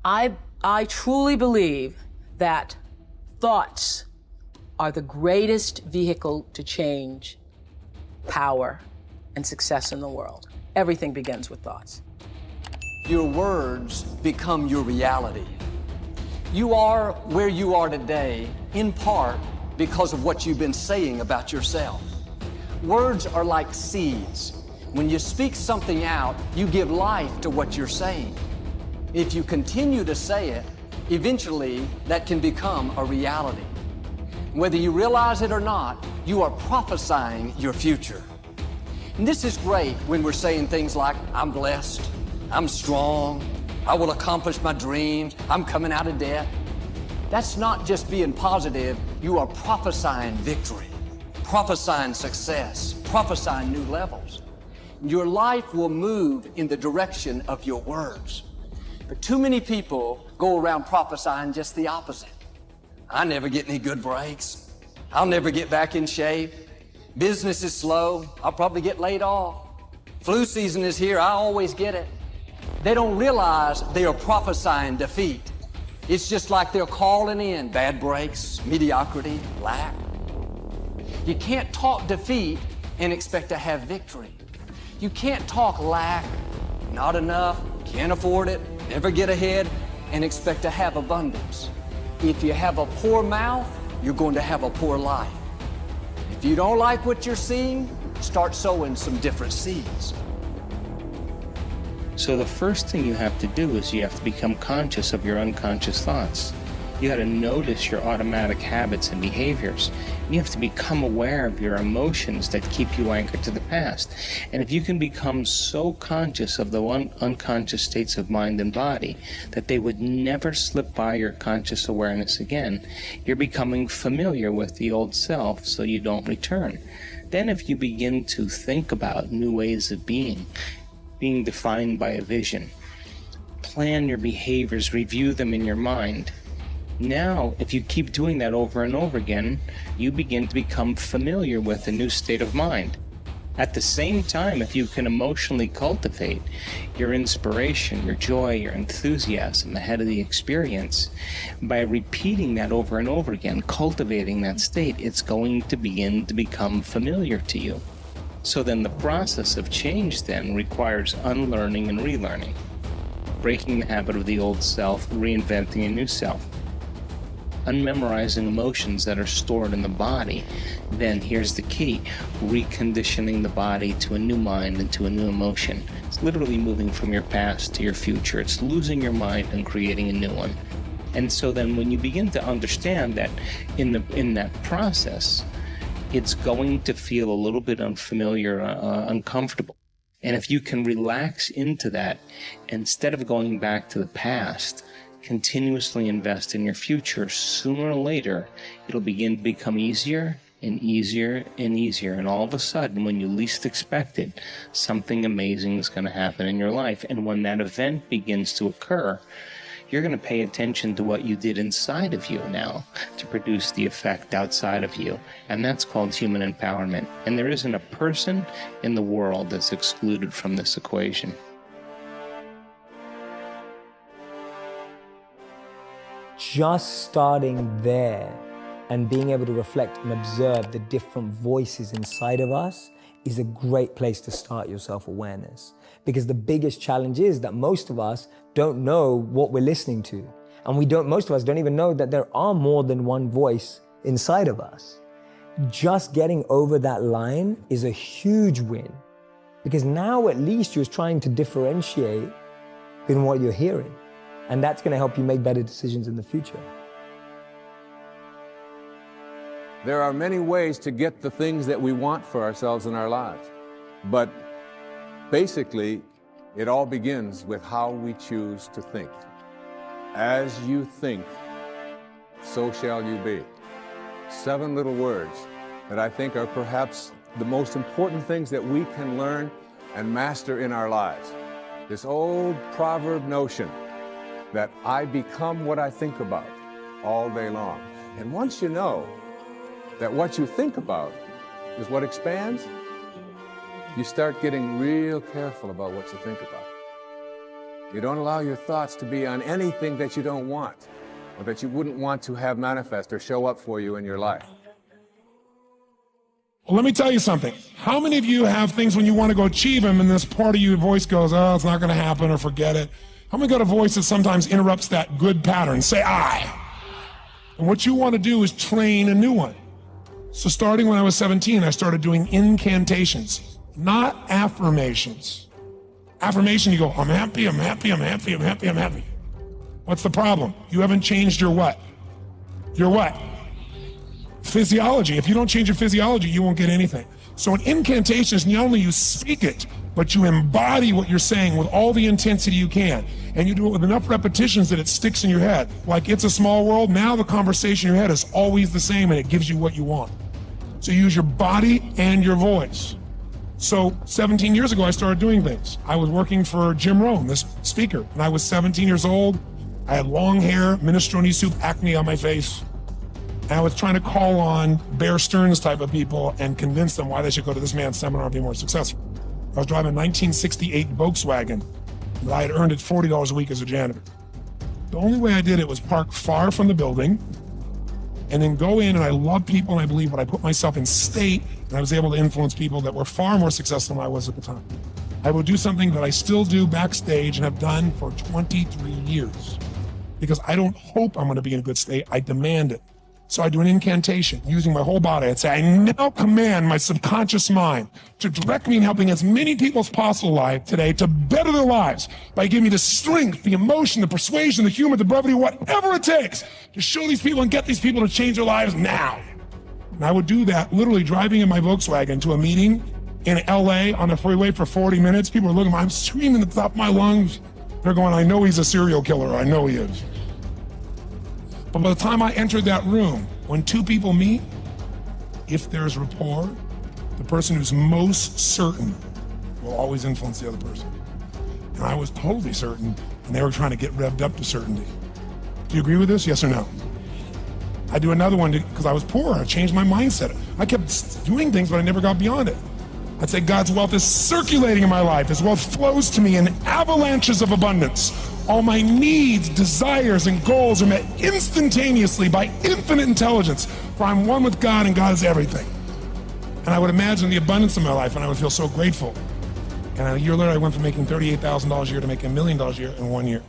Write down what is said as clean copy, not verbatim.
I truly believe that thoughts are the greatest vehicle to change power and success in the world. Everything begins with thoughts. Your words become your reality. You are where you are today, in part because of what you've been saying about yourself. Words are like seeds. When you speak something out, you give life to what you're saying. If you continue to say it, eventually that can become a reality. Whether you realize it or not, you are prophesying your future. And this is great when we're saying things like, I'm blessed, I'm strong, I will accomplish my dreams, I'm coming out of debt. That's not just being positive, you are prophesying victory, prophesying success, prophesying new levels. Your life will move in the direction of your words. But too many people go around prophesying just the opposite. I never get any good breaks. I'll never get back in shape. Business is slow. I'll probably get laid off. Flu season is here. I always get it. They don't realize they are prophesying defeat. It's just like they're calling in bad breaks, mediocrity, lack. You can't talk defeat and expect to have victory. You can't talk lack, not enough, can't afford it, never get ahead, and expect to have abundance. If you have a poor mouth, you're going to have a poor life. If you don't like what you're seeing, start sowing some different seeds. So the first thing you have to do is you have to become conscious of your unconscious thoughts. You got to notice your automatic habits and behaviors. You have to become aware of your emotions that keep you anchored to the past. And if you can become so conscious of the unconscious states of mind and body that they would never slip by your conscious awareness again, you're becoming familiar with the old self so you don't return. Then if you begin to think about new ways of being defined by a vision, plan your behaviors, review them in your mind. Now, if you keep doing that over and over again, you begin to become familiar with a new state of mind. At the same time, if you can emotionally cultivate your inspiration, your joy, your enthusiasm ahead of the experience, by repeating that over and over again, cultivating that state, it's going to begin to become familiar to you. So then the process of change then requires unlearning and relearning, breaking the habit of the old self, reinventing a new self. Unmemorizing emotions that are stored in the body, then here's the key: reconditioning the body to a new mind and to a new emotion. It's literally moving from your past to your future. It's losing your mind and creating a new one. And so then when you begin to understand that in that process, it's going to feel a little bit unfamiliar, uncomfortable. And if you can relax into that, instead of going back to the past, continuously invest in your future, sooner or later, it'll begin to become easier and easier and easier. And all of a sudden, when you least expect it, something amazing is going to happen in your life. And when that event begins to occur, you're going to pay attention to what you did inside of you now to produce the effect outside of you. And that's called human empowerment. And there isn't a person in the world that's excluded from this equation. Just starting there and being able to reflect and observe the different voices inside of us is a great place to start your self-awareness. Because the biggest challenge is that most of us don't know what we're listening to. And most of us don't even know that there are more than one voice inside of us. Just getting over that line is a huge win. Because now at least you're trying to differentiate in what you're hearing. And that's going to help you make better decisions in the future. There are many ways to get the things that we want for ourselves in our lives. But basically, it all begins with how we choose to think. As you think, so shall you be. 7 little words that I think are perhaps the most important things that we can learn and master in our lives. This old proverb notion that I become what I think about all day long. And once you know that what you think about is what expands, you start getting real careful about what you think about. You don't allow your thoughts to be on anything that you don't want or that you wouldn't want to have manifest or show up for you in your life. Well, let me tell you something. How many of you have things when you want to go achieve them and this part of your voice goes, oh, it's not going to happen or forget it? How many got a voice that sometimes interrupts that good pattern? Say I. And what you want to do is train a new one. So starting when I was 17, I started doing incantations, not affirmations. Affirmation, you go, I'm happy, I'm happy, I'm happy, I'm happy, I'm happy. What's the problem? You haven't changed your what? Your what? Physiology. If you don't change your physiology, you won't get anything. So an incantation is not only you speak it, but you embody what you're saying with all the intensity you can. And you do it with enough repetitions that it sticks in your head. Like It's a Small World, now the conversation in your head is always the same and it gives you what you want. So you use your body and your voice. So 17 years ago, I started doing things. I was working for Jim Rohn, this speaker, and I was 17 years old. I had long hair, minestrone soup, acne on my face. And I was trying to call on Bear Stearns type of people and convince them why they should go to this man's seminar and be more successful. I was driving a 1968 Volkswagen that I had earned at $40 a week as a janitor. The only way I did it was park far from the building and then go in, and I love people and I believe, but I put myself in state and I was able to influence people that were far more successful than I was at the time. I would do something that I still do backstage and have done for 23 years because I don't hope I'm going to be in a good state, I demand it. So I do an incantation using my whole body. I'd say, I now command my subconscious mind to direct me in helping as many people as possible alive today to better their lives by giving me the strength, the emotion, the persuasion, the humor, the brevity, whatever it takes to show these people and get these people to change their lives now. And I would do that literally driving in my Volkswagen to a meeting in LA on the freeway for 40 minutes. People are looking at me, I'm screaming at the top of my lungs. They're going, I know he's a serial killer. I know he is. But by the time I entered that room, when two people meet, if there's rapport, the person who's most certain will always influence the other person. And I was totally certain, and they were trying to get revved up to certainty. Do you agree with this? Yes or no? I do another one because I was poor. I changed my mindset. I kept doing things, but I never got beyond it. I'd say God's wealth is circulating in my life. His wealth flows to me in avalanches of abundance. All my needs, desires, and goals are met instantaneously by infinite intelligence, for I'm one with God and God is everything. And I would imagine the abundance in my life and I would feel so grateful. And a year later, I went from making $38,000 a year to making $1 million a year in 1 year.